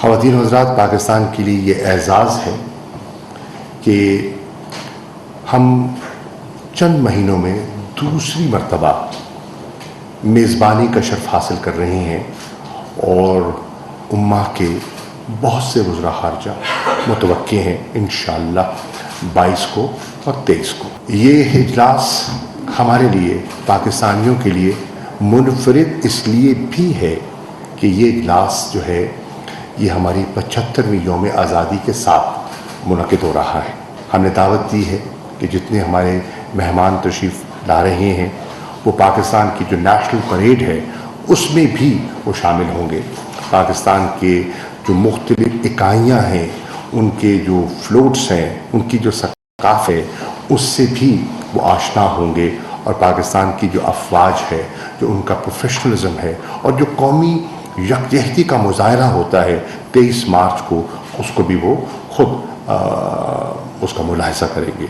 خواتین و حضرات، پاکستان کے لیے یہ اعزاز ہے کہ ہم چند مہینوں میں دوسری مرتبہ میزبانی کا شرف حاصل کر رہے ہیں اور امہ کے بہت سے وزراء خارجہ متوقع ہیں انشاءاللہ 22 کو اور 23 کو۔ یہ اجلاس ہمارے لیے، پاکستانیوں کے لیے منفرد اس لیے بھی ہے کہ یہ اجلاس جو ہے یہ ہماری 75ویں یوم آزادی کے ساتھ منعقد ہو رہا ہے۔ ہم نے دعوت دی ہے کہ جتنے ہمارے مہمان تشریف لا رہے ہیں وہ پاکستان کی جو نیشنل پریڈ ہے اس میں بھی وہ شامل ہوں گے۔ پاکستان کے جو مختلف اکائیاں ہیں، ان کے جو فلوٹس ہیں، ان کی جو ثقافت ہے، اس سے بھی وہ آشنا ہوں گے، اور پاکستان کی جو افواج ہے، جو ان کا پروفیشنلزم ہے اور جو قومی یکجہتی کا مظاہرہ ہوتا ہے 23 مارچ کو، اس کو بھی وہ خود اس کا ملاحظہ کریں گے۔